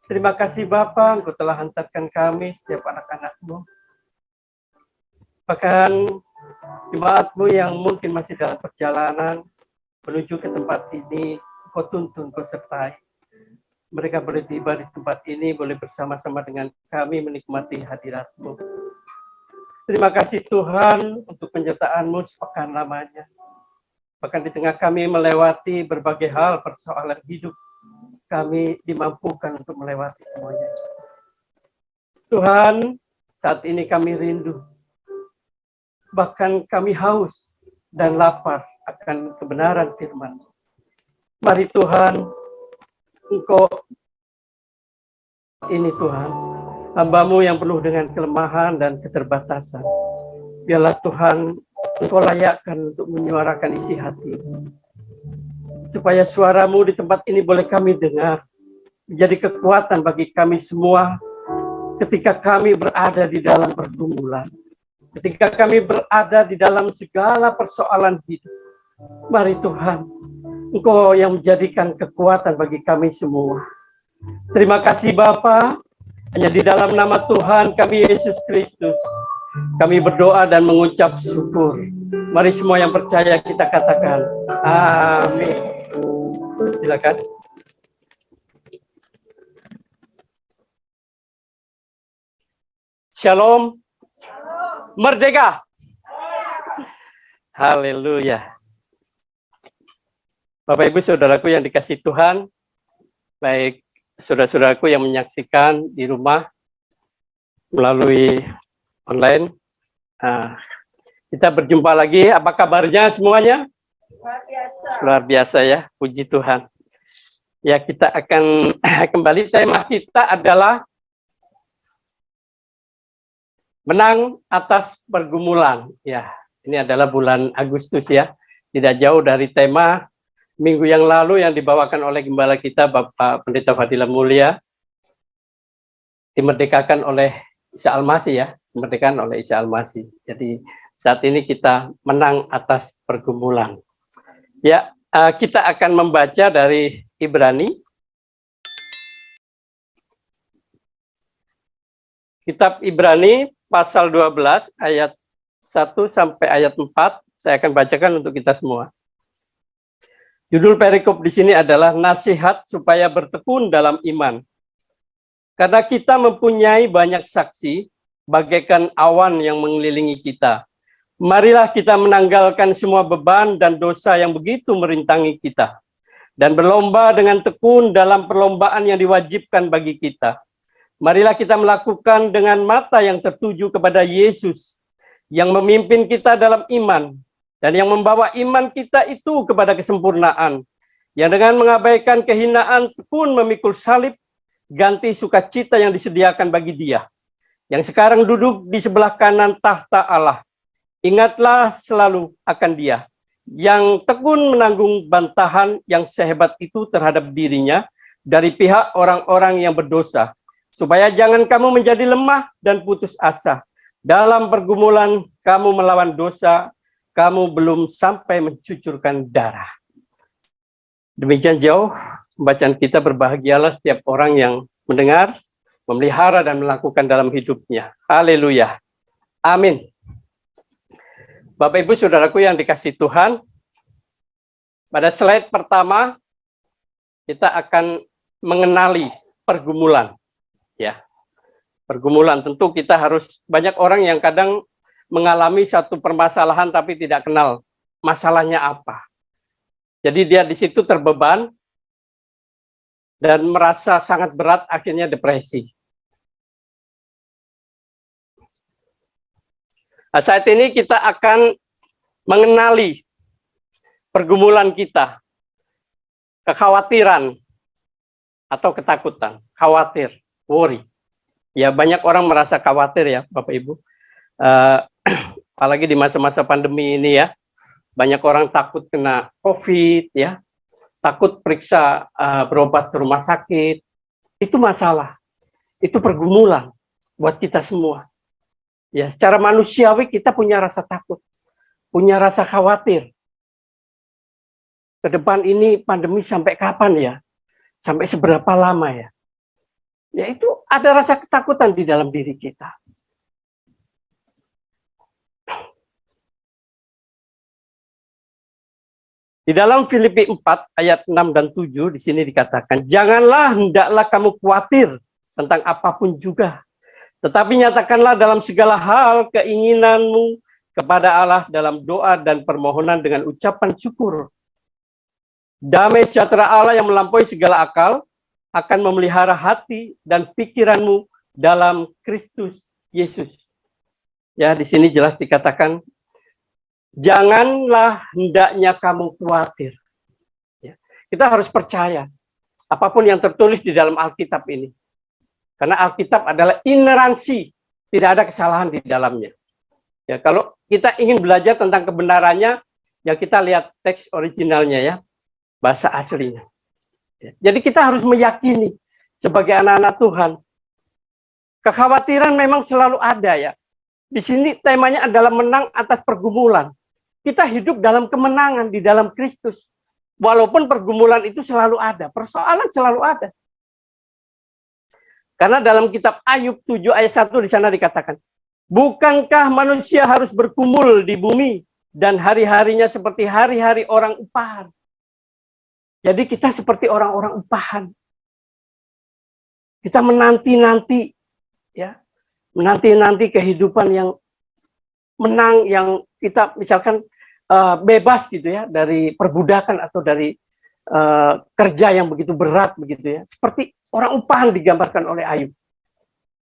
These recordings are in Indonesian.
Terima kasih Bapa, Engkau telah hantarkan kami setiap anak-anak-Mu. Bahkan jemaat-Mu yang mungkin masih dalam perjalanan menuju ke tempat ini, Engkau tuntun, Engkau sertai. Mereka boleh tiba di tempat ini, boleh bersama-sama dengan kami menikmati hadirat-Mu. Terima kasih Tuhan untuk penyertaan-Mu sepekan lamanya. Bahkan di tengah kami melewati berbagai hal persoalan hidup, kami dimampukan untuk melewati semuanya. Tuhan, saat ini kami rindu. Bahkan kami haus dan lapar akan kebenaran firman. Mari Tuhan, Engkau ini Tuhan, hamba-Mu yang penuh dengan kelemahan dan keterbatasan. Biarlah Tuhan, Engkau layakkan untuk menyuarakan isi hati. Supaya suara-Mu di tempat ini boleh kami dengar. Menjadi kekuatan bagi kami semua ketika kami berada di dalam pergumulan. Ketika kami berada di dalam segala persoalan hidup. Mari Tuhan, Engkau yang menjadikan kekuatan bagi kami semua. Terima kasih Bapa. Hanya di dalam nama Tuhan kami Yesus Kristus, kami berdoa dan mengucap syukur. Mari semua yang percaya kita katakan amin. Silakan. Shalom. Merdeka. Haleluya. Bapak Ibu Saudaraku yang dikasihi Tuhan, baik saudara-saudaraku yang menyaksikan di rumah melalui online. Kita berjumpa lagi. Apa kabarnya semuanya? Luar biasa. Luar biasa ya, puji Tuhan. Ya, kita akan kembali. Tema kita adalah menang atas pergumulan. Ya, ini adalah bulan Agustus ya. Tidak jauh dari tema minggu yang lalu yang dibawakan oleh gembala kita Bapak Pendeta Fadilah Mulia, dimerdekakan oleh Isa Al-Masih ya, dimerdekakan oleh Isa Al-Masih. Jadi saat ini kita menang atas pergumulan. Ya, kita akan membaca dari Ibrani. Kitab Ibrani pasal 12 ayat 1 sampai ayat 4, saya akan bacakan untuk kita semua. Judul perikop di sini adalah nasihat supaya bertekun dalam iman. Karena kita mempunyai banyak saksi, bagaikan awan yang mengelilingi kita. Marilah kita menanggalkan semua beban dan dosa yang begitu merintangi kita. Dan berlomba dengan tekun dalam perlombaan yang diwajibkan bagi kita. Marilah kita melakukan dengan mata yang tertuju kepada Yesus, yang memimpin kita dalam iman. Dan yang membawa iman kita itu kepada kesempurnaan. Yang dengan mengabaikan kehinaan tekun memikul salib, ganti sukacita yang disediakan bagi Dia. Yang sekarang duduk di sebelah kanan tahta Allah. Ingatlah selalu akan Dia. Yang tekun menanggung bantahan yang sehebat itu terhadap dirinya dari pihak orang-orang yang berdosa. Supaya jangan kamu menjadi lemah dan putus asa. Dalam pergumulan kamu melawan dosa, kamu belum sampai mencucurkan darah. Demikian jauh bacaan kita. Berbahagialah setiap orang yang mendengar, memelihara dan melakukan dalam hidupnya. Haleluya. Amin. Bapak Ibu Saudaraku yang dikasihi Tuhan, pada slide pertama kita akan mengenali pergumulan. Ya. Pergumulan tentu kita harus, banyak orang yang kadang mengalami satu permasalahan tapi tidak kenal masalahnya apa. Jadi dia di situ terbeban dan merasa sangat berat, akhirnya depresi. Nah, saat ini kita akan mengenali pergumulan kita, kekhawatiran atau ketakutan, khawatir, worry. Ya, banyak orang merasa khawatir ya Bapak Ibu. Apalagi di masa-masa pandemi ini ya, banyak orang takut kena COVID ya, takut periksa berobat ke rumah sakit. Itu masalah, itu pergumulan buat kita semua. Ya, secara manusiawi kita punya rasa takut, punya rasa khawatir. Ke depan ini pandemi sampai kapan ya? Sampai seberapa lama ya? Yaitu ada rasa ketakutan di dalam diri kita. Di dalam Filipi 4 ayat 6 dan 7 di sini dikatakan, janganlah hendaklah kamu khawatir tentang apapun juga, tetapi nyatakanlah dalam segala hal keinginanmu kepada Allah dalam doa dan permohonan dengan ucapan syukur. Damai sejahtera Allah yang melampaui segala akal akan memelihara hati dan pikiranmu dalam Kristus Yesus. Ya, di sini jelas dikatakan, janganlah hendaknya kamu khawatir. Ya, kita harus percaya apapun yang tertulis di dalam Alkitab ini. Karena Alkitab adalah ineransi, tidak ada kesalahan di dalamnya. Ya, kalau kita ingin belajar tentang kebenarannya, ya kita lihat teks originalnya ya, bahasa aslinya. Ya, jadi kita harus meyakini sebagai anak-anak Tuhan, kekhawatiran memang selalu ada ya. Di sini temanya adalah menang atas pergumulan. Kita hidup dalam kemenangan di dalam Kristus. Walaupun pergumulan itu selalu ada, persoalan selalu ada. Karena dalam kitab Ayub 7 ayat 1 di sana dikatakan, bukankah manusia harus bergumul di bumi dan hari-harinya seperti hari-hari orang upahan? Jadi kita seperti orang-orang upahan. Kita menanti-nanti ya, menanti-nanti kehidupan yang menang, yang kita misalkan bebas gitu ya dari perbudakan atau dari kerja yang begitu berat begitu ya. Seperti orang upahan digambarkan oleh Ayub.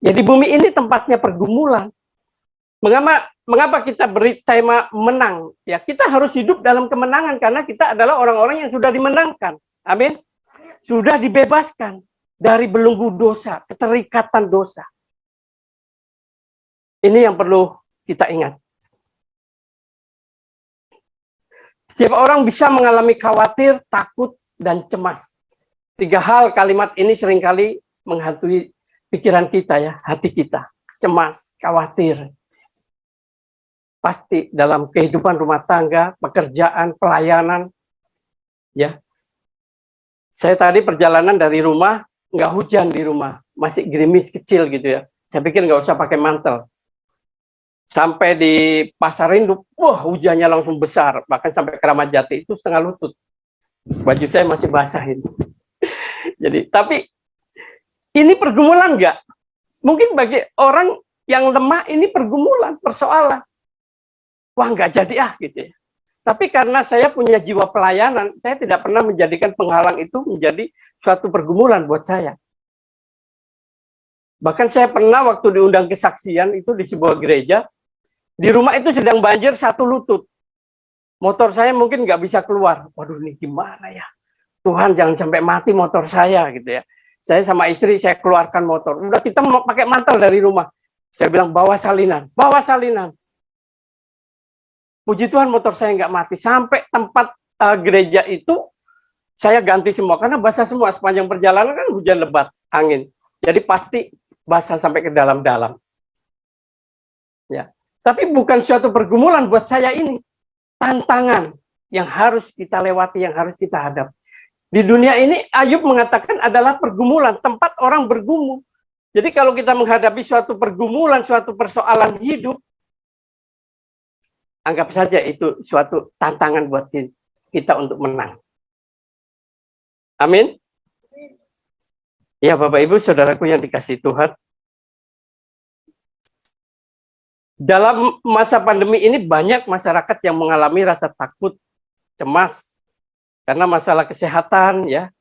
Ya di bumi ini tempatnya pergumulan. Mengapa kita beri tema menang? Ya kita harus hidup dalam kemenangan karena kita adalah orang-orang yang sudah dimenangkan. Amin. Sudah dibebaskan dari belenggu dosa, keterikatan dosa. Ini yang perlu kita ingat. Setiap orang bisa mengalami khawatir, takut, dan cemas. 3 hal kalimat ini seringkali menghantui pikiran kita ya, hati kita. Cemas, khawatir. Pasti dalam kehidupan rumah tangga, pekerjaan, pelayanan. Ya. Saya tadi perjalanan dari rumah, nggak hujan di rumah. Masih gerimis kecil gitu ya. Saya pikir nggak usah pakai mantel. Sampai di Pasar Induk, wah hujannya langsung besar. Bahkan sampai Keramat Jati itu setengah lutut. Baju saya masih basah ini. Jadi, tapi ini pergumulan nggak? Mungkin bagi orang yang lemah ini pergumulan, persoalan. Wah nggak jadi gitu ya. Tapi karena saya punya jiwa pelayanan, saya tidak pernah menjadikan penghalang itu menjadi suatu pergumulan buat saya. Bahkan saya pernah waktu diundang kesaksian itu di sebuah gereja, di rumah itu sedang banjir 1 lutut. Motor saya mungkin nggak bisa keluar. Waduh ini gimana ya? Tuhan jangan sampai mati motor saya gitu ya. Saya sama istri saya keluarkan motor. Udah kita mau pakai mantel dari rumah. Saya bilang bawa salinan, bawa salinan. Puji Tuhan motor saya nggak mati. Sampai tempat gereja itu saya ganti semua karena basah semua sepanjang perjalanan kan hujan lebat, angin. Jadi pasti basah sampai ke dalam-dalam. Ya. Tapi bukan suatu pergumulan buat saya ini. Tantangan yang harus kita lewati, yang harus kita hadapi. Di dunia ini Ayub mengatakan adalah pergumulan, tempat orang bergumul. Jadi kalau kita menghadapi suatu pergumulan, suatu persoalan hidup, anggap saja itu suatu tantangan buat kita untuk menang. Amin. Ya Bapak Ibu, saudaraku yang dikasihi Tuhan. Dalam masa pandemi ini banyak masyarakat yang mengalami rasa takut, cemas, karena masalah kesehatan, ya,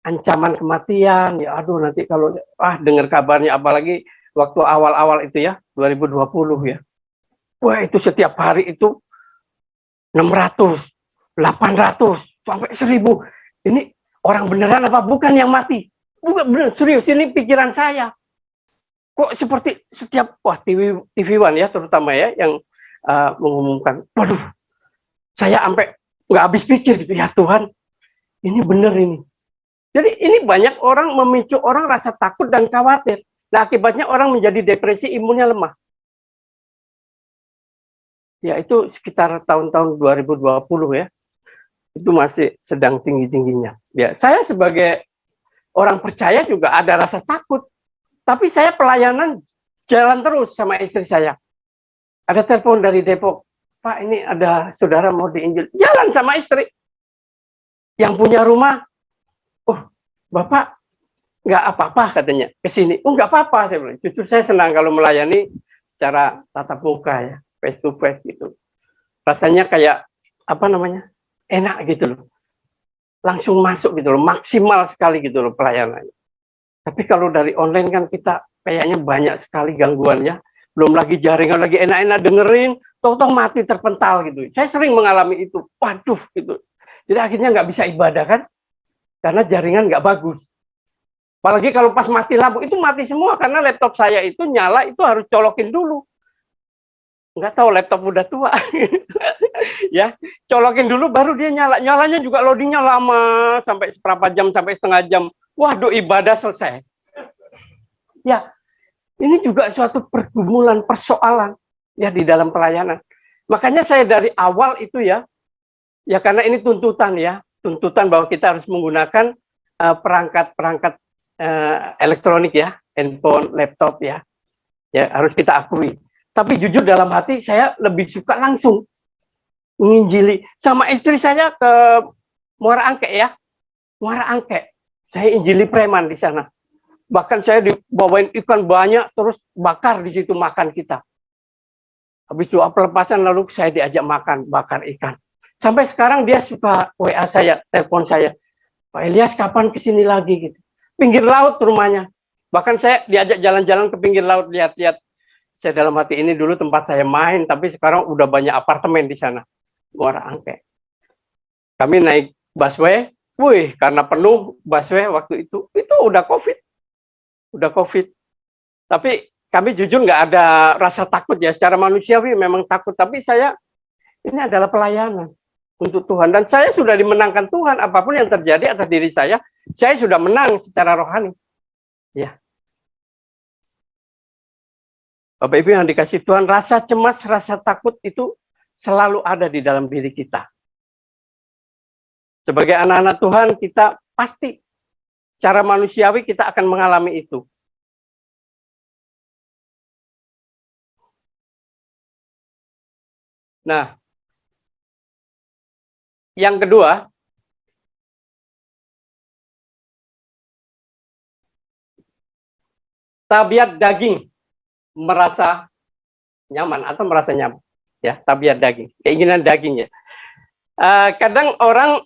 ancaman kematian, ya aduh nanti kalau dengar kabarnya, apalagi waktu awal-awal itu ya, 2020 ya, wah itu setiap hari itu 600, 800, sampai 1000, ini orang beneran apa bukan yang mati? Bukan bener, serius, ini pikiran saya. Kok seperti setiap TV One ya terutama ya yang mengumumkan, waduh, saya sampai nggak habis pikir gitu ya Tuhan, ini bener ini. Jadi ini banyak orang memicu orang rasa takut dan khawatir. Nah akibatnya orang menjadi depresi, imunnya lemah. Ya itu sekitar tahun-tahun 2020 ya, itu masih sedang tinggi-tingginya. Ya saya sebagai Orang percaya juga ada rasa takut. Tapi saya pelayanan jalan terus sama istri saya. Ada telepon dari Depok. Pak, ini ada saudara mau diinjil. Jalan sama istri. Yang punya rumah, oh, Bapak nggak apa-apa katanya ke sini. Oh, nggak apa-apa, saya bilang. Jujur saya senang kalau melayani secara tatap muka ya, face to face gitu. Rasanya kayak apa namanya? Enak gitu loh. Langsung masuk gitu loh, maksimal sekali gitu loh pelayanannya. Tapi kalau dari online kan kita kayaknya banyak sekali gangguannya. Belum lagi jaringan lagi enak-enak dengerin, toh mati terpental gitu. Saya sering mengalami itu. Waduh gitu. Jadi akhirnya nggak bisa ibadah kan? Karena jaringan nggak bagus. Apalagi kalau pas mati lampu, itu mati semua. Karena laptop saya itu nyala, itu harus colokin dulu. Nggak tahu laptop udah tua. Ya, colokin dulu baru dia nyala. Nyalanya juga loadingnya lama, sampai seberapa jam, sampai setengah jam. Waduh, ibadah selesai. Ya, ini juga suatu pergumulan, persoalan ya di dalam pelayanan. Makanya saya dari awal itu ya karena ini tuntutan ya, tuntutan bahwa kita harus menggunakan perangkat-perangkat elektronik ya, handphone, laptop ya harus kita akui. Tapi jujur dalam hati saya lebih suka langsung menginjili. Sama istri saya ke Muara Angke ya, Muara Angke. Saya injili preman di sana. Bahkan saya dibawain ikan banyak, terus bakar di situ makan kita. Habis doa pelepasan lalu saya diajak makan, bakar ikan. Sampai sekarang dia suka WA saya, telepon saya. Pak Elias kapan kesini lagi gitu. Pinggir laut rumahnya. Bahkan saya diajak jalan-jalan ke pinggir laut, lihat-lihat. Saya dalam hati ini dulu tempat saya main, tapi sekarang udah banyak apartemen di sana. Muara Angke. Kami naik busway, karena penuh busway waktu itu udah COVID. Udah COVID. Tapi kami jujur nggak ada rasa takut ya. Secara manusiawi memang takut. Tapi ini adalah pelayanan untuk Tuhan. Dan saya sudah dimenangkan Tuhan. Apapun yang terjadi atas diri saya sudah menang secara rohani. Ya. Bapak Ibu yang dikasih Tuhan, rasa cemas, rasa takut itu selalu ada di dalam diri kita. Sebagai anak-anak Tuhan, kita pasti secara manusiawi kita akan mengalami itu. Nah, yang kedua, tabiat daging merasa nyaman atau merasa nyaman. Ya, tabiat daging, keinginan daging ya. Kadang orang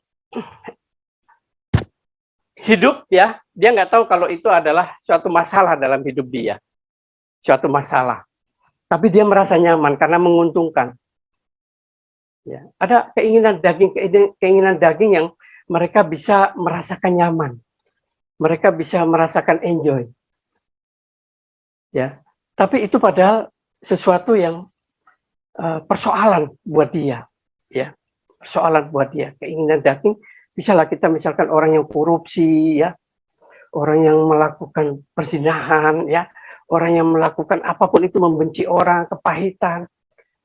hidup ya, dia nggak tahu kalau itu adalah suatu masalah dalam hidup dia. Suatu masalah. Tapi dia merasa nyaman karena menguntungkan. Ya, ada keinginan daging yang mereka bisa merasakan nyaman. Mereka bisa merasakan enjoy. Ya, tapi itu padahal sesuatu yang persoalan buat dia. Ya, persoalan buat dia. Keinginan daging bisalah kita misalkan orang yang korupsi ya, orang yang melakukan perzinahan ya, orang yang melakukan apapun itu, membenci orang, kepahitan.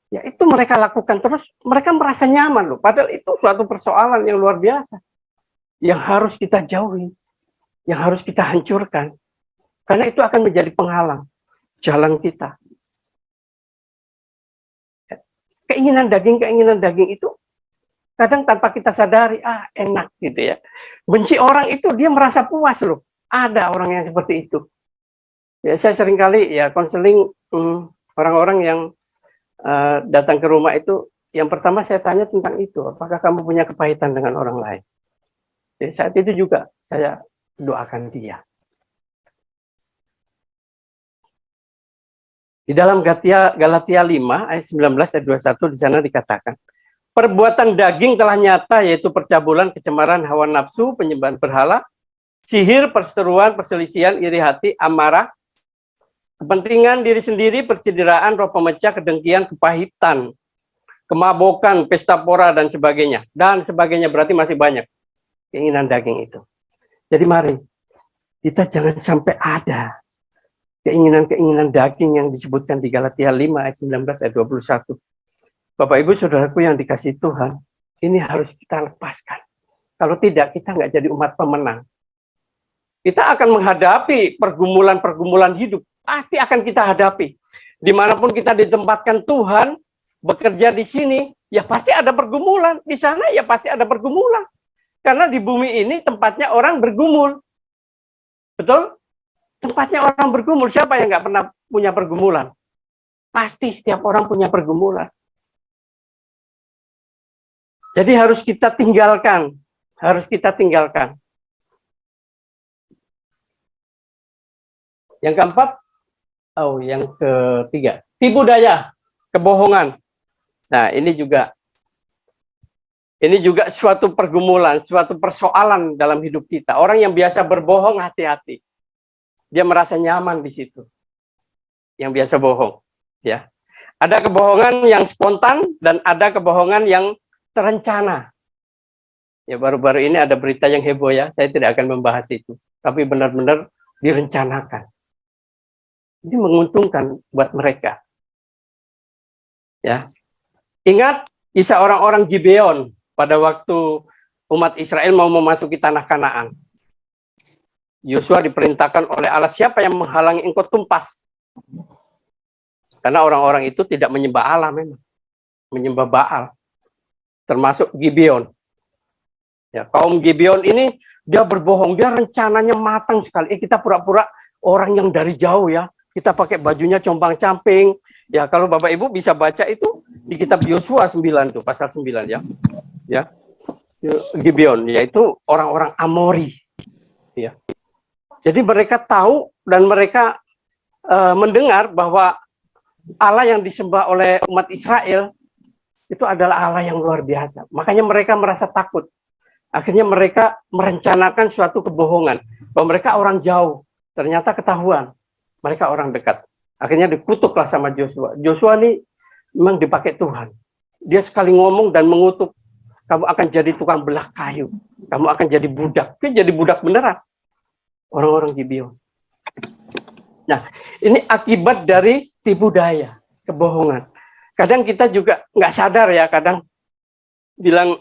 Ya itu mereka lakukan terus, mereka merasa nyaman loh. Padahal itu suatu persoalan yang luar biasa. Yang harus kita jauhi, yang harus kita hancurkan. Karena itu akan menjadi penghalang jalan kita. Keinginan daging itu kadang tanpa kita sadari, enak gitu ya. Benci orang itu dia merasa puas loh. Ada orang yang seperti itu. Ya saya seringkali ya konseling orang-orang yang datang ke rumah itu, yang pertama saya tanya tentang itu, apakah kamu punya kepahitan dengan orang lain? Jadi saat itu juga saya doakan dia. Di dalam Galatia 5 ayat 19 ayat 21 di sana dikatakan, perbuatan daging telah nyata, yaitu percabulan, kecemaran, hawa nafsu, penyembahan berhala, sihir, perseteruan, perselisihan, iri hati, amarah, kepentingan diri sendiri, percederaan, roh pemecah, kedengkian, kepahitan, kemabukan, pesta pora, dan sebagainya. Dan sebagainya berarti masih banyak keinginan daging itu. Jadi mari, kita jangan sampai ada keinginan-keinginan daging yang disebutkan di Galatia 5 ayat 19 ayat 21. Bapak Ibu Saudaraku yang dikasihi Tuhan, ini harus kita lepaskan. Kalau tidak, kita nggak jadi umat pemenang. Kita akan menghadapi pergumulan-pergumulan hidup. Pasti akan kita hadapi. Dimanapun kita ditempatkan Tuhan, bekerja di sini, ya pasti ada pergumulan. Di sana ya pasti ada pergumulan. Karena di bumi ini tempatnya orang bergumul. Betul? Tempatnya orang bergumul. Siapa yang nggak pernah punya pergumulan? Pasti setiap orang punya pergumulan. Jadi harus kita tinggalkan. Harus kita tinggalkan. Yang keempat, yang ketiga, tipu daya, kebohongan. Nah, ini juga suatu pergumulan, suatu persoalan dalam hidup kita. Orang yang biasa berbohong, hati-hati. Dia merasa nyaman di situ. Yang biasa bohong, ya. Ada kebohongan yang spontan dan ada kebohongan yang terencana. Ya, baru-baru ini ada berita yang heboh ya. Saya tidak akan membahas itu, tapi benar-benar direncanakan. Ini menguntungkan buat mereka. Ya. Ingat kisah orang-orang Gibeon pada waktu umat Israel mau memasuki tanah Kanaan. Yosua diperintahkan oleh Allah, siapa yang menghalangi engkau tumpas? Karena orang-orang itu tidak menyembah Allah memang. Menyembah Baal. Termasuk Gibeon. Ya, kaum Gibeon ini dia berbohong, dia rencananya matang sekali. Kita pura-pura orang yang dari jauh ya. Kita pakai bajunya compang-camping. Ya, kalau Bapak Ibu bisa baca itu di kitab Yosua 9 tuh, pasal 9 ya. Ya. Gibeon yaitu orang-orang Amori. Ya. Jadi mereka tahu dan mereka mendengar bahwa Allah yang disembah oleh umat Israel itu adalah Allah yang luar biasa. Makanya mereka merasa takut. Akhirnya mereka merencanakan suatu kebohongan bahwa mereka orang jauh. Ternyata ketahuan mereka orang dekat. Akhirnya dikutuklah sama Joshua. Joshua ini memang dipakai Tuhan. Dia sekali ngomong dan mengutuk, kamu akan jadi tukang belah kayu. Kamu akan jadi budak. Dia jadi budak beneran. Orang-orang Gibeon. Nah, ini akibat dari tipu daya, kebohongan. Kadang kita juga nggak sadar ya, kadang bilang,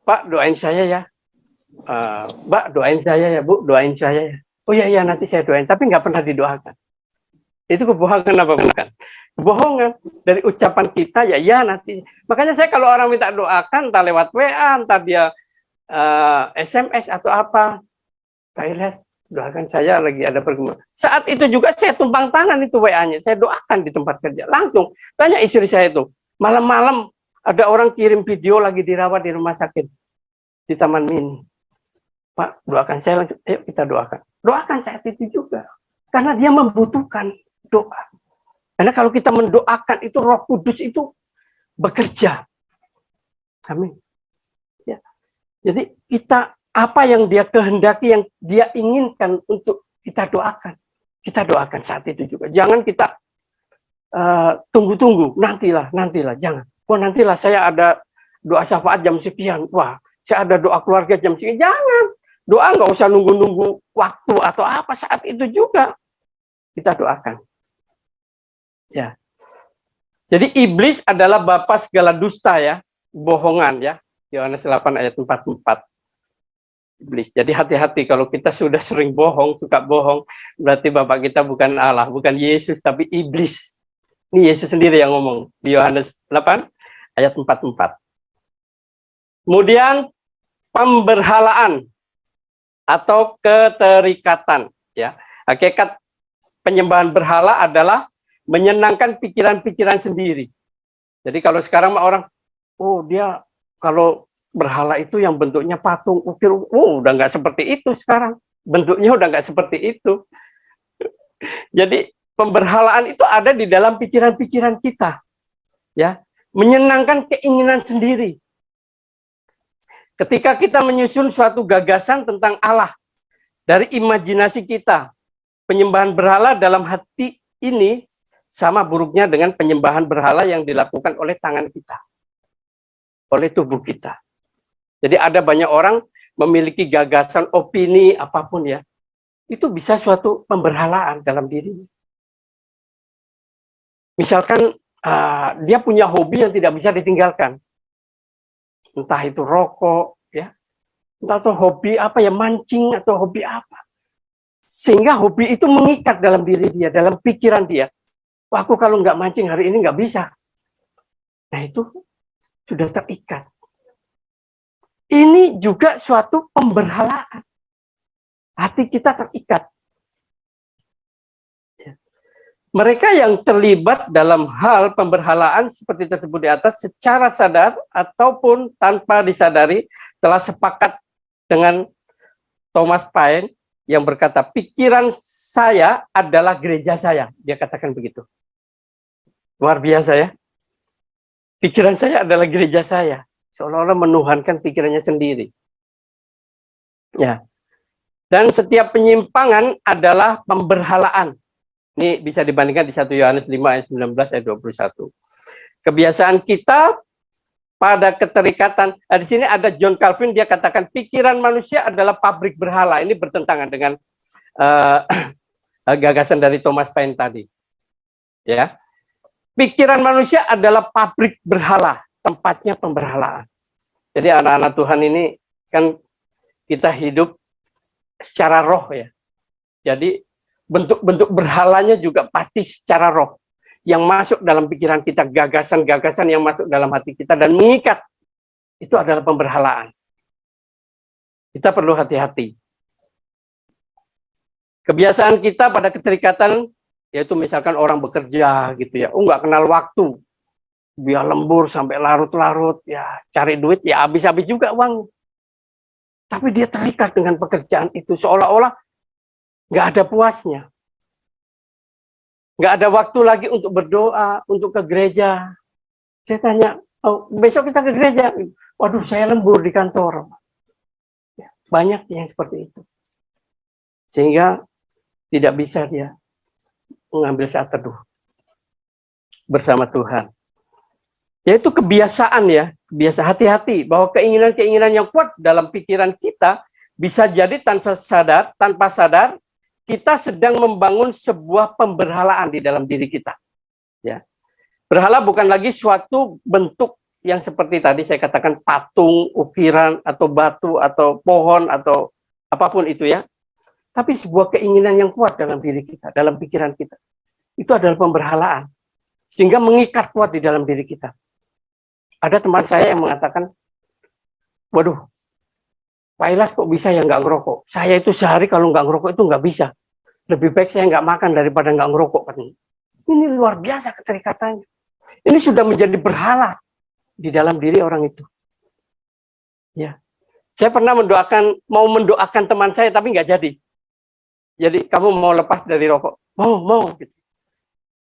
Pak doain saya ya. Mbak doain saya ya, Bu doain saya ya. Oh iya, nanti saya doain, tapi nggak pernah didoakan. Itu kebohongan apa bukan? Kebohongan dari ucapan kita ya nanti. Makanya saya kalau orang minta doakan, entah lewat WA, entah dia SMS atau apa, Pak Ilyas, doakan saya lagi ada pergumulan. Saat itu juga saya tumpang tangan itu WA-nya, saya doakan di tempat kerja. Langsung tanya istri saya itu, malam-malam ada orang kirim video lagi dirawat di rumah sakit di Taman Mini. Pak, doakan saya langsung, ayo kita doakan. Doakan saat itu juga. Karena dia membutuhkan doa. Karena kalau kita mendoakan itu Roh Kudus itu bekerja. Amin. Ya. Jadi kita apa yang dia kehendaki, yang dia inginkan untuk kita doakan. Kita doakan saat itu juga. Jangan kita tunggu-tunggu, nantilah, jangan. Wah nantilah saya ada doa syafaat jam sekian. Wah saya ada doa keluarga jam sekian. Jangan. Doa nggak usah nunggu-nunggu waktu atau apa, saat itu juga kita doakan. Ya. Jadi iblis adalah bapa segala dusta ya, bohongan ya. Yohanes 8 ayat 44. Iblis. Jadi hati-hati kalau kita sudah sering bohong, suka bohong, berarti bapak kita bukan Allah, bukan Yesus, tapi iblis. Ini Yesus sendiri yang ngomong di Yohanes 8 ayat 44. Kemudian pemberhalaan atau keterikatan ya. Hakikat penyembahan berhala adalah menyenangkan pikiran-pikiran sendiri. Jadi kalau sekarang orang, oh dia kalau berhala itu yang bentuknya patung ukir, udah nggak seperti itu sekarang. Bentuknya udah nggak seperti itu. Jadi pemberhalaan itu ada di dalam pikiran-pikiran kita. Ya, menyenangkan keinginan sendiri. Ketika kita menyusun suatu gagasan tentang Allah dari imajinasi kita, penyembahan berhala dalam hati ini sama buruknya dengan penyembahan berhala yang dilakukan oleh tangan kita, oleh tubuh kita. Jadi ada banyak orang memiliki gagasan, opini, apapun ya, itu bisa suatu pemberhalaan dalam dirinya. Misalkan dia punya hobi yang tidak bisa ditinggalkan. Entah itu rokok, ya, atau hobi apa ya, mancing atau hobi apa. Sehingga hobi itu mengikat dalam diri dia, dalam pikiran dia. Wah, aku kalau nggak mancing hari ini nggak bisa. Nah, itu sudah terikat. Ini juga suatu pemberhalaan. Hati kita terikat. Mereka yang terlibat dalam hal pemberhalaan seperti tersebut di atas secara sadar ataupun tanpa disadari telah sepakat dengan Thomas Paine yang berkata, pikiran saya adalah gereja saya. Dia katakan begitu. Luar biasa ya. Pikiran saya adalah gereja saya. Seolah-olah menuhankan pikirannya sendiri. Ya. Dan setiap penyimpangan adalah pemberhalaan. Ini bisa dibandingkan di 1 Yohanes 5 ayat 19 ayat 21. Kebiasaan kita pada keterikatan. Nah, di sini ada John Calvin, dia katakan pikiran manusia adalah pabrik berhala. Ini bertentangan dengan gagasan dari Thomas Paine tadi. Ya. Pikiran manusia adalah pabrik berhala, tempatnya pemberhalaan. Jadi anak-anak Tuhan ini kan kita hidup secara roh ya. Jadi bentuk-bentuk berhalanya juga pasti secara roh. Yang masuk dalam pikiran kita, gagasan-gagasan yang masuk dalam hati kita dan mengikat. Itu adalah pemberhalaan. Kita perlu hati-hati. Kebiasaan kita pada keterikatan, yaitu misalkan orang bekerja gitu ya. Nggak kenal waktu. Dia lembur sampai larut-larut, ya cari duit, ya habis-habis juga uang. Tapi dia terikat dengan pekerjaan itu, seolah-olah nggak ada puasnya. Nggak ada waktu lagi untuk berdoa, untuk ke gereja. Saya tanya, oh, besok kita ke gereja. Waduh, saya lembur di kantor. Banyak yang seperti itu. Sehingga tidak bisa dia mengambil saat teduh bersama Tuhan. Yaitu kebiasaan ya, biasa hati-hati bahwa keinginan-keinginan yang kuat dalam pikiran kita bisa jadi tanpa sadar kita sedang membangun sebuah pemberhalaan di dalam diri kita. Ya. Berhala bukan lagi suatu bentuk yang seperti tadi saya katakan patung, ukiran, atau batu, atau pohon, atau apapun itu ya. Tapi sebuah keinginan yang kuat dalam diri kita, dalam pikiran kita. Itu adalah pemberhalaan. Sehingga mengikat kuat di dalam diri kita. Ada teman saya yang mengatakan, waduh, Pak Ilas kok bisa ya nggak ngerokok? Saya itu sehari kalau nggak ngerokok itu nggak bisa. Lebih baik saya nggak makan daripada nggak ngerokok. Ini luar biasa keterikatannya. Ini sudah menjadi berhala di dalam diri orang itu. Ya, saya pernah mau mendoakan teman saya tapi nggak jadi. Jadi kamu mau lepas dari rokok? Mau. Gitu.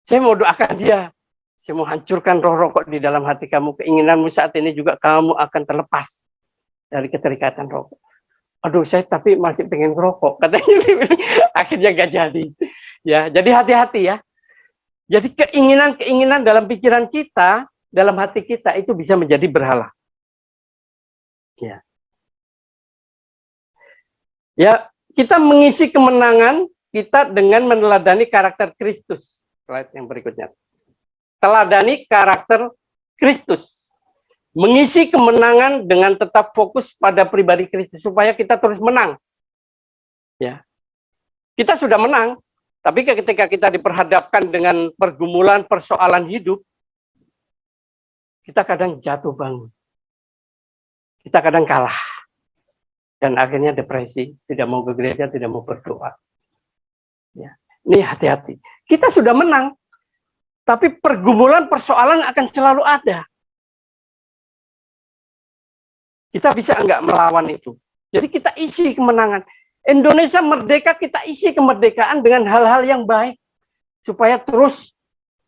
Saya mau doakan dia. Saya mau hancurkan roh rokok di dalam hati kamu. Keinginanmu saat ini juga kamu akan terlepas dari keterikatan rokok. Aduh, saya tapi masih pengen rokok. Katanya akhirnya nggak jadi. Ya, jadi hati-hati ya. Jadi keinginan-keinginan dalam pikiran kita, dalam hati kita itu bisa menjadi berhala. Ya. Ya, kita mengisi kemenangan kita dengan meneladani karakter Kristus. Slide yang berikutnya. Teladani karakter Kristus. Mengisi kemenangan dengan tetap fokus pada pribadi Kristus supaya kita terus menang. Ya. Kita sudah menang, tapi ketika kita diperhadapkan dengan pergumulan persoalan hidup, kita kadang jatuh bangun. Kita kadang kalah. Dan akhirnya depresi, tidak mau ke gereja, tidak mau berdoa. Ya. Ini hati-hati. Kita sudah menang, tapi pergumulan persoalan akan selalu ada. Kita bisa enggak melawan itu. Jadi kita isi kemenangan. Indonesia merdeka, kita isi kemerdekaan dengan hal-hal yang baik. Supaya terus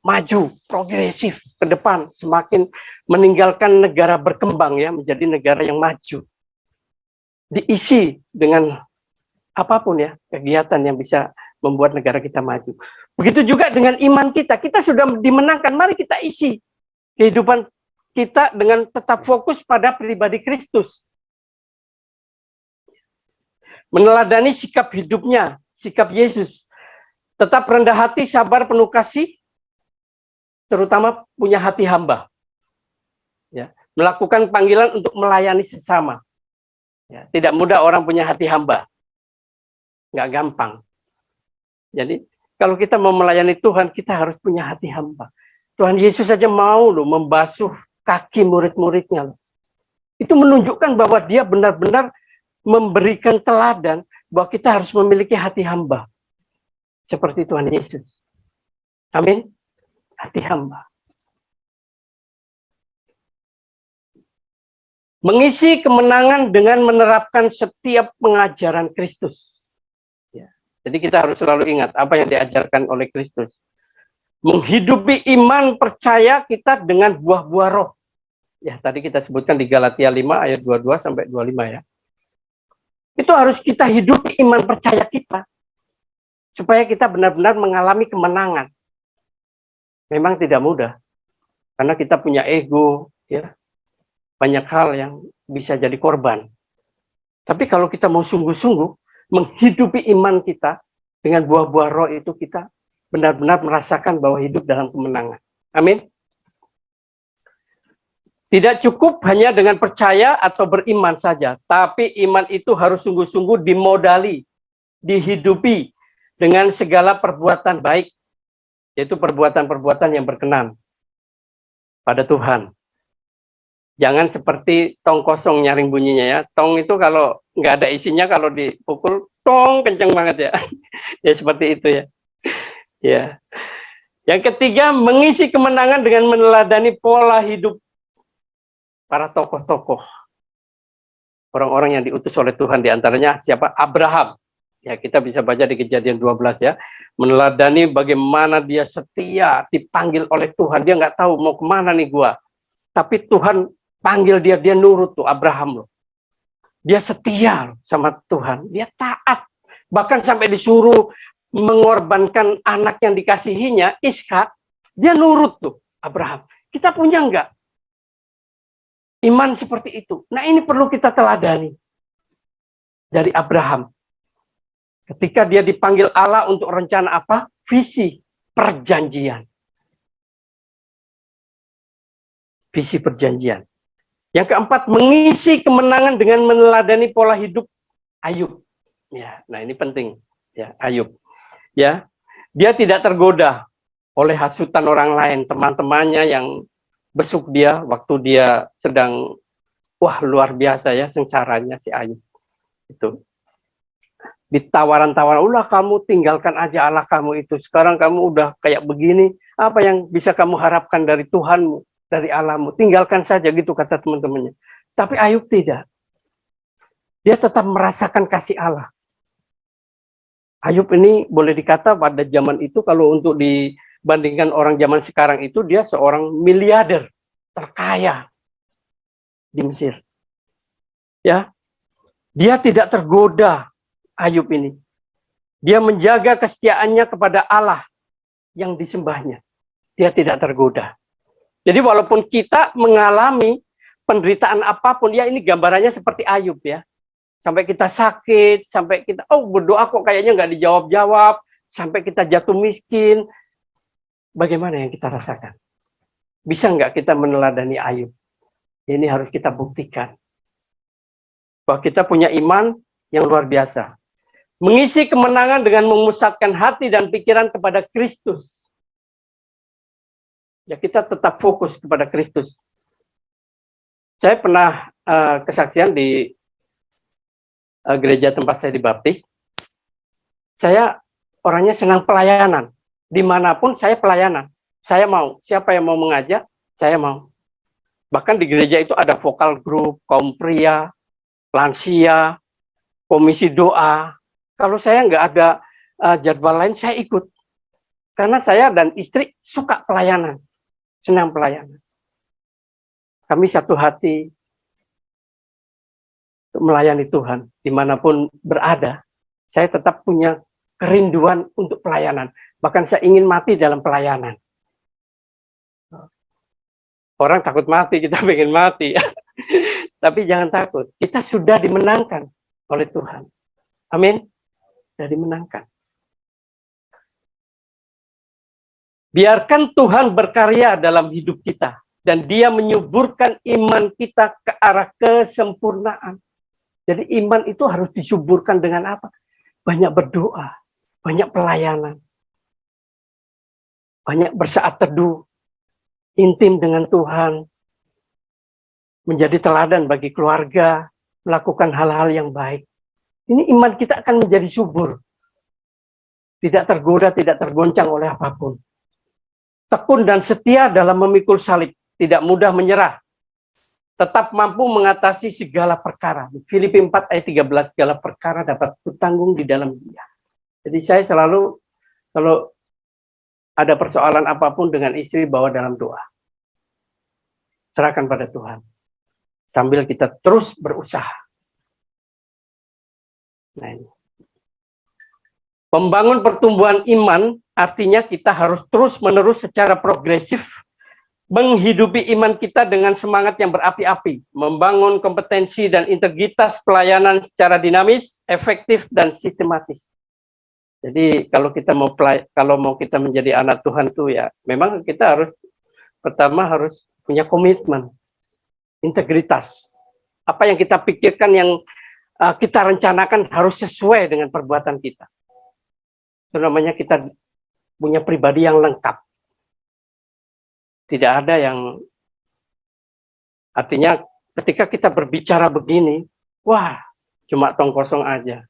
maju, progresif ke depan. Semakin meninggalkan negara berkembang ya, menjadi negara yang maju. Diisi dengan apapun ya, kegiatan yang bisa membuat negara kita maju. Begitu juga dengan iman kita. Kita sudah dimenangkan, mari kita isi kehidupan kita dengan tetap fokus pada pribadi Kristus. Meneladani sikap hidupnya, sikap Yesus. Tetap rendah hati, sabar, penuh kasih, terutama punya hati hamba. Ya, melakukan panggilan untuk melayani sesama. Ya, tidak mudah orang punya hati hamba. Nggak gampang. Jadi, kalau kita mau melayani Tuhan, kita harus punya hati hamba. Tuhan Yesus saja mau loh membasuh kaki murid-muridnya. Itu menunjukkan bahwa dia benar-benar memberikan teladan bahwa kita harus memiliki hati hamba. Seperti Tuhan Yesus. Amin. Hati hamba. Mengisi kemenangan dengan menerapkan setiap pengajaran Kristus. Ya. Jadi kita harus selalu ingat apa yang diajarkan oleh Kristus. Menghidupi iman percaya kita dengan buah-buah roh. Ya, tadi kita sebutkan di Galatia 5 ayat 22 sampai 25 ya. Itu harus kita hidupi iman percaya kita. Supaya kita benar-benar mengalami kemenangan. Memang tidak mudah. Karena kita punya ego, ya. Banyak hal yang bisa jadi korban. Tapi kalau kita mau sungguh-sungguh menghidupi iman kita dengan buah-buah roh itu, kita benar-benar merasakan bahwa hidup dalam kemenangan. Amin. Tidak cukup hanya dengan percaya atau beriman saja, tapi iman itu harus sungguh-sungguh dimodali, dihidupi dengan segala perbuatan baik, yaitu perbuatan-perbuatan yang berkenan pada Tuhan. Jangan seperti tong kosong nyaring bunyinya ya. Tong itu kalau nggak ada isinya, kalau dipukul, tong kenceng banget ya. Ya seperti itu ya. Ya. Yang ketiga, mengisi kemenangan dengan meneladani pola hidup para tokoh-tokoh. Orang-orang yang diutus oleh Tuhan, diantaranya siapa? Abraham. Ya, kita bisa baca di Kejadian 12 ya. Meneladani bagaimana dia setia, dipanggil oleh Tuhan. Dia nggak tahu mau kemana nih gua. Tapi Tuhan panggil dia, dia nurut tuh, Abraham loh. Dia setia loh sama Tuhan, dia taat. Bahkan sampai disuruh mengorbankan anak yang dikasihinya, Ishak, dia nurut tuh, Abraham. Kita punya enggak iman seperti itu? Nah, ini perlu kita teladani dari Abraham. Ketika dia dipanggil Allah untuk rencana apa? Visi perjanjian. Visi perjanjian. Yang keempat, mengisi kemenangan dengan meneladani pola hidup Ayub. Ya, nah ini penting. Ya, Ayub. Ya, dia tidak tergoda oleh hasutan orang lain, teman-temannya yang besuk dia waktu dia sedang, wah luar biasa ya sengsaranya si Ayub. Itu. Ditawaran-tawaran, ulah kamu tinggalkan aja Allah kamu itu. Sekarang kamu udah kayak begini, apa yang bisa kamu harapkan dari Tuhanmu? Dari Allahmu, tinggalkan saja gitu kata teman-temannya. Tapi Ayub tidak. Dia tetap merasakan kasih Allah. Ayub ini boleh dikata pada zaman itu, kalau untuk dibandingkan orang zaman sekarang itu, dia seorang miliarder terkaya di Mesir. Ya, dia tidak tergoda, Ayub ini. Dia menjaga kesetiaannya kepada Allah yang disembahnya. Dia tidak tergoda. Jadi walaupun kita mengalami penderitaan apapun, ya ini gambarannya seperti Ayub ya. Sampai kita sakit, sampai kita, oh berdoa kok kayaknya nggak dijawab-jawab, sampai kita jatuh miskin. Bagaimana yang kita rasakan? Bisa nggak kita meneladani Ayub? Ini harus kita buktikan. Bahwa kita punya iman yang luar biasa. Mengisi kemenangan dengan memusatkan hati dan pikiran kepada Kristus. Ya, kita tetap fokus kepada Kristus. Saya pernah kesaksian di gereja tempat saya dibaptis. Saya orangnya senang pelayanan. Dimanapun saya pelayanan. Saya mau. Siapa yang mau mengajak, saya mau. Bahkan di gereja itu ada vokal group, kaum pria, lansia, komisi doa. Kalau saya nggak ada jadwal lain, saya ikut. Karena saya dan istri suka pelayanan. Senang pelayanan. Kami satu hati untuk melayani Tuhan dimanapun berada. Saya tetap punya kerinduan untuk pelayanan. Bahkan saya ingin mati dalam pelayanan. Orang takut mati, kita pengen mati. Tapi jangan takut, kita sudah dimenangkan oleh Tuhan. Amin. Sudah dimenangkan. Biarkan Tuhan berkarya dalam hidup kita. Dan dia menyuburkan iman kita ke arah kesempurnaan. Jadi iman itu harus disuburkan dengan apa? Banyak berdoa, banyak pelayanan, banyak bersaat teduh, intim dengan Tuhan, menjadi teladan bagi keluarga, melakukan hal-hal yang baik. Ini iman kita akan menjadi subur. Tidak tergoda, tidak tergoncang oleh apapun. Tekun dan setia dalam memikul salib, tidak mudah menyerah. Tetap mampu mengatasi segala perkara. Filipi 4 ayat 13, segala perkara dapat kutanggung di dalam Dia. Jadi saya selalu, kalau ada persoalan apapun dengan istri, bawa dalam doa. Serahkan pada Tuhan. Sambil kita terus berusaha. Nah, ini. Membangun pertumbuhan iman artinya kita harus terus-menerus secara progresif menghidupi iman kita dengan semangat yang berapi-api, membangun kompetensi dan integritas pelayanan secara dinamis, efektif, dan sistematis. Jadi kalau kita mau kita menjadi anak Tuhan tuh ya, memang kita harus pertama harus punya komitmen, integritas. Apa yang kita pikirkan, yang kita rencanakan harus sesuai dengan perbuatan kita. Itu namanya kita punya pribadi yang lengkap. Tidak ada yang, artinya ketika kita berbicara begini, wah cuma tong kosong aja,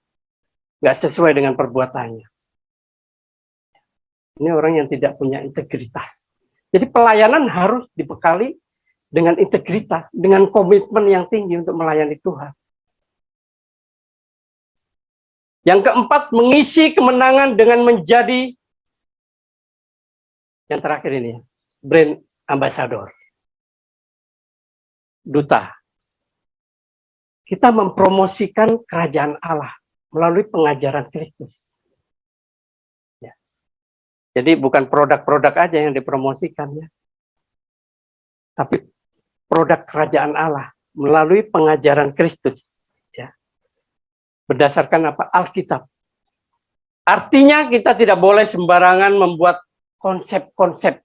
nggak sesuai dengan perbuatannya. Ini orang yang tidak punya integritas. Jadi pelayanan harus dibekali dengan integritas, dengan komitmen yang tinggi untuk melayani Tuhan. Yang keempat, mengisi kemenangan dengan menjadi, yang terakhir ini, brand ambassador, duta. Kita mempromosikan kerajaan Allah melalui pengajaran Kristus. Ya. Jadi bukan produk-produk aja yang dipromosikan ya, tapi produk kerajaan Allah melalui pengajaran Kristus. Ya. Berdasarkan apa? Alkitab. Artinya kita tidak boleh sembarangan membuat konsep-konsep.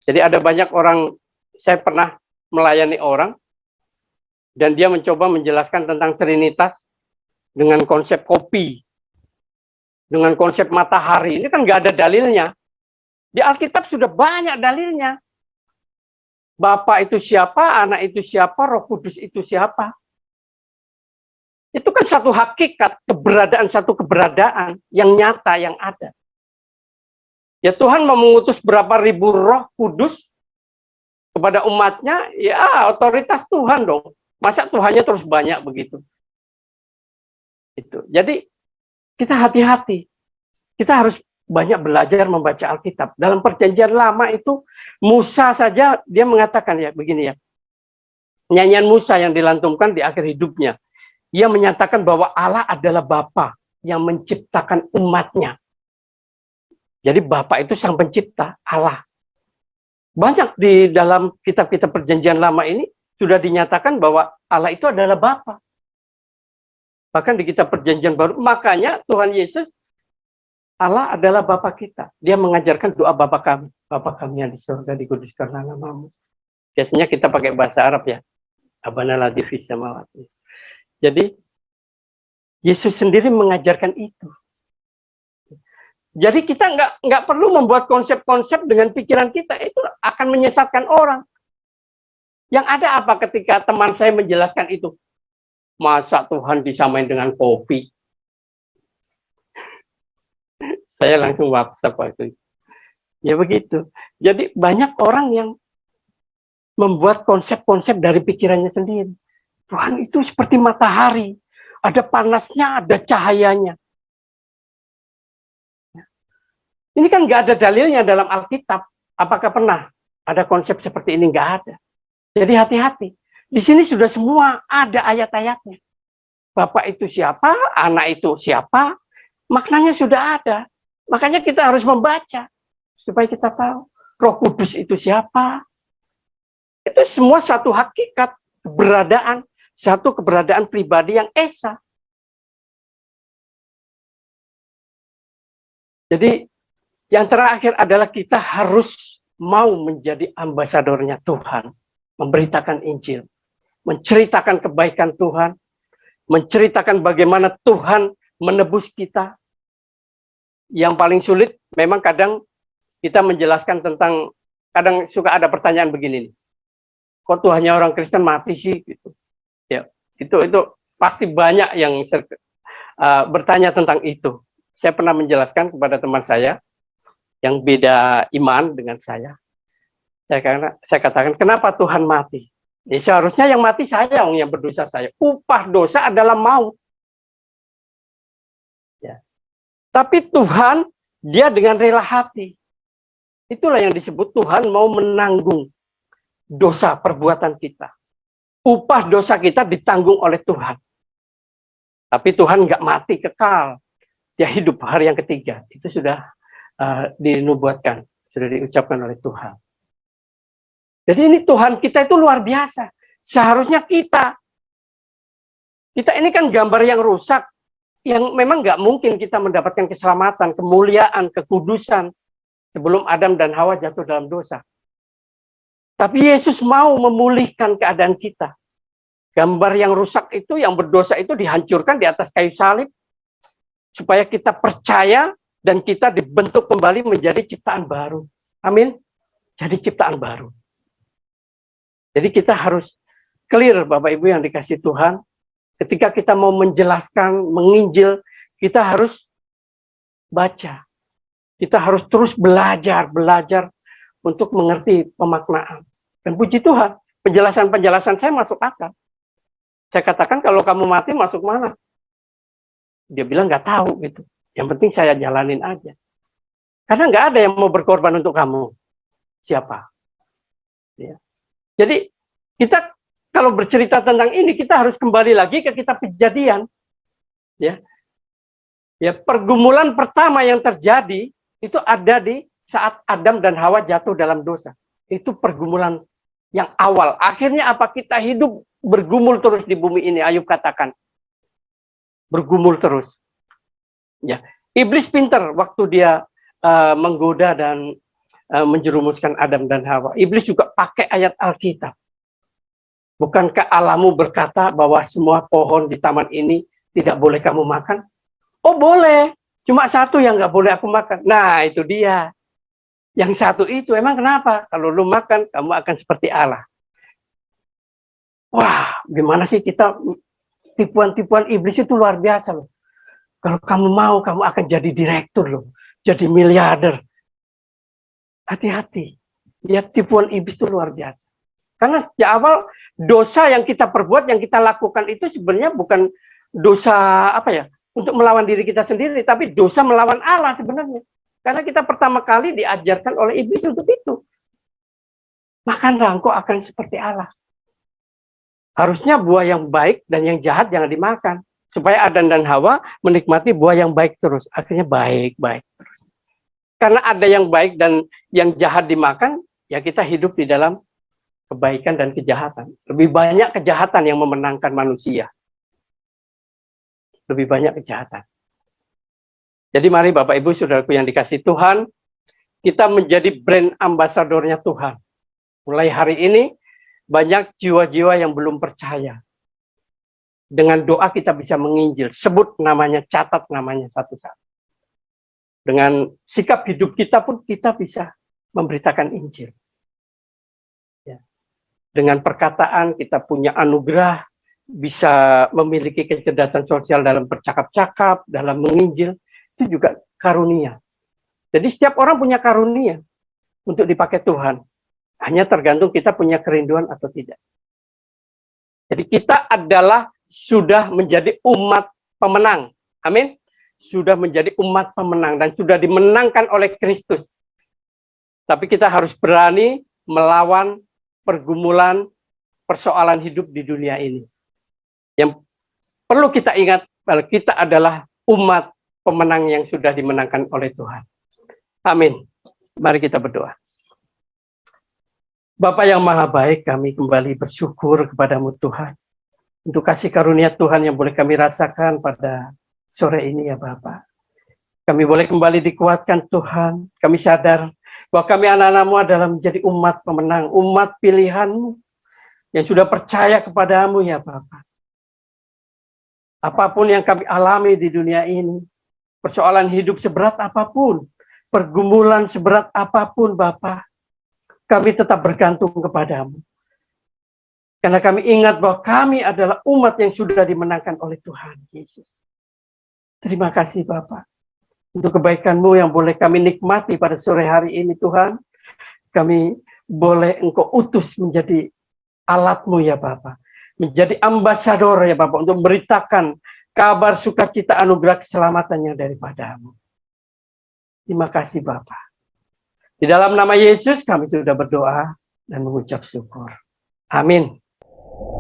Jadi ada banyak orang, saya pernah melayani orang, dan dia mencoba menjelaskan tentang Trinitas dengan konsep kopi, dengan konsep matahari. Ini kan nggak ada dalilnya. Di Alkitab sudah banyak dalilnya. Bapa itu siapa, anak itu siapa, Roh Kudus itu siapa. Itu kan satu hakikat, satu keberadaan yang nyata, yang ada. Ya Tuhan mau mengutus berapa ribu Roh Kudus kepada umatnya, ya otoritas Tuhan dong. Masa Tuhannya terus banyak begitu? Itu. Jadi kita hati-hati. Kita harus banyak belajar membaca Alkitab. Dalam Perjanjian Lama itu Musa saja dia mengatakan ya begini ya. Nyanyian Musa yang dilantunkan di akhir hidupnya. Ia menyatakan bahwa Allah adalah Bapa yang menciptakan umatnya. Jadi Bapa itu sang pencipta, Allah. Banyak di dalam kitab-kitab Perjanjian Lama ini sudah dinyatakan bahwa Allah itu adalah Bapa. Bahkan di kitab Perjanjian Baru, makanya Tuhan Yesus, Allah adalah Bapa kita. Dia mengajarkan doa Bapa kami yang di surga, dikuduskanlah namamu. Biasanya kita pakai bahasa Arab ya. Abana ladzi fis samawati. Jadi Yesus sendiri mengajarkan itu. Jadi kita nggak perlu membuat konsep-konsep dengan pikiran kita, itu akan menyesatkan orang. Yang ada apa ketika teman saya menjelaskan itu? Masa Tuhan disamain dengan kopi? Saya langsung WhatsApp waktu itu. Ya begitu. Jadi banyak orang yang membuat konsep-konsep dari pikirannya sendiri. Tuhan itu seperti matahari. Ada panasnya, ada cahayanya. Ini kan nggak ada dalilnya dalam Alkitab. Apakah pernah ada konsep seperti ini? Nggak ada. Jadi hati-hati. Di sini sudah semua ada ayat-ayatnya. Bapak itu siapa, anak itu siapa, maknanya sudah ada. Makanya kita harus membaca supaya kita tahu Roh Kudus itu siapa. Itu semua satu hakikat keberadaan, satu keberadaan pribadi yang esa. Jadi yang terakhir adalah kita harus mau menjadi ambasadornya Tuhan, memberitakan Injil. menceritakan kebaikan Tuhan, menceritakan bagaimana Tuhan menebus kita. Yang paling sulit memang kadang kita menjelaskan tentang, kadang suka ada pertanyaan begini nih, kok Tuhannya orang Kristen mati sih gitu. Ya, itu pasti banyak yang bertanya tentang itu. Saya pernah menjelaskan kepada teman saya yang beda iman dengan saya. Saya katakan, kenapa Tuhan mati? Ya, seharusnya yang mati saya, yang berdosa saya. Upah dosa adalah maut. Ya. Tapi Tuhan, dia dengan rela hati. Itulah yang disebut Tuhan mau menanggung dosa perbuatan kita. Upah dosa kita ditanggung oleh Tuhan. Tapi Tuhan nggak mati kekal. Dia hidup hari yang ketiga. Itu sudah dinubuatkan, sudah diucapkan oleh Tuhan. Jadi ini Tuhan kita itu luar biasa. Seharusnya kita ini kan gambar yang rusak, yang memang nggak mungkin kita mendapatkan keselamatan, kemuliaan, kekudusan sebelum Adam dan Hawa jatuh dalam dosa. Tapi Yesus mau memulihkan keadaan kita. Gambar yang rusak itu, yang berdosa itu dihancurkan di atas kayu salib, supaya kita percaya dan kita dibentuk kembali menjadi ciptaan baru. Amin. Jadi ciptaan baru. Jadi kita harus clear, Bapak Ibu yang dikasih Tuhan. Ketika kita mau menjelaskan, menginjil, kita harus baca. Kita harus terus belajar untuk mengerti pemaknaan. Dan puji Tuhan, penjelasan-penjelasan saya masuk akal. Saya katakan, kalau kamu mati masuk mana? Dia bilang nggak tahu gitu. Yang penting saya jalanin aja. Karena nggak ada yang mau berkorban untuk kamu. Siapa? Ya. Jadi kita kalau bercerita tentang ini, kita harus kembali lagi ke kitab Kejadian. Ya, pergumulan pertama yang terjadi itu ada di saat Adam dan Hawa jatuh dalam dosa. Itu pergumulan yang awal. Akhirnya apa? Kita hidup bergumul terus di bumi ini. Ayub katakan, bergumul terus. Ya, iblis pintar waktu dia menggoda dan menjerumuskan Adam dan Hawa. Iblis juga pakai ayat Alkitab. Bukankah Allahmu berkata bahwa semua pohon di taman ini tidak boleh kamu makan? Oh boleh, cuma satu yang nggak boleh aku makan. Nah itu dia. Yang satu itu emang kenapa? Kalau lu makan, kamu akan seperti Allah. Wah, gimana sih kita, tipuan-tipuan iblis itu luar biasa loh. Kalau kamu mau, kamu akan jadi direktur loh. Jadi miliarder. Hati-hati. Ya, tipuan iblis itu luar biasa. Karena sejak awal dosa yang kita perbuat, yang kita lakukan itu sebenarnya bukan dosa apa ya, untuk melawan diri kita sendiri, tapi dosa melawan Allah sebenarnya. Karena kita pertama kali diajarkan oleh iblis untuk itu. Makanlah, engkau akan seperti Allah. Harusnya buah yang baik dan yang jahat jangan dimakan. Supaya Adam dan Hawa menikmati buah yang baik terus. Akhirnya baik-baik terus. Karena ada yang baik dan yang jahat dimakan, ya kita hidup di dalam kebaikan dan kejahatan. Lebih banyak kejahatan yang memenangkan manusia. Lebih banyak kejahatan. Jadi mari Bapak Ibu Saudaraku yang dikasih Tuhan, kita menjadi brand ambasadornya Tuhan. Mulai hari ini, banyak jiwa-jiwa yang belum percaya. Dengan doa kita bisa menginjil. Sebut namanya, catat namanya satu-satu. Dengan sikap hidup kita pun kita bisa memberitakan Injil. Ya. Dengan perkataan kita punya anugerah, bisa memiliki kecerdasan sosial dalam bercakap-cakap, dalam menginjil, itu juga karunia. Jadi setiap orang punya karunia untuk dipakai Tuhan. Hanya tergantung kita punya kerinduan atau tidak. Jadi kita adalah sudah menjadi umat pemenang. Amin. Sudah menjadi umat pemenang dan sudah dimenangkan oleh Kristus. Tapi kita harus berani melawan pergumulan, persoalan hidup di dunia ini. Yang perlu kita ingat, bahwa kita adalah umat pemenang yang sudah dimenangkan oleh Tuhan. Amin. Mari kita berdoa. Bapa yang maha baik, kami kembali bersyukur kepadamu Tuhan. Untuk kasih karunia Tuhan yang boleh kami rasakan pada sore ini ya Bapak. Kami boleh kembali dikuatkan Tuhan. Kami sadar bahwa kami anak-anak-Mu adalah menjadi umat pemenang, umat pilihan-Mu. yang sudah percaya kepadamu ya Bapa. Apapun yang kami alami di dunia ini, persoalan hidup seberat apapun, pergumulan seberat apapun Bapa, kami tetap bergantung kepadamu. Karena kami ingat bahwa kami adalah umat yang sudah dimenangkan oleh Tuhan Yesus. Terima kasih Bapa untuk kebaikan-Mu yang boleh kami nikmati pada sore hari ini Tuhan. Kami boleh Engkau utus menjadi alat-Mu ya Bapa. Menjadi ambasador ya Bapa untuk memberitakan kabar sukacita anugerah keselamatan yang daripada-Mu. Terima kasih Bapa. Di dalam nama Yesus kami sudah berdoa dan mengucap syukur. Amin.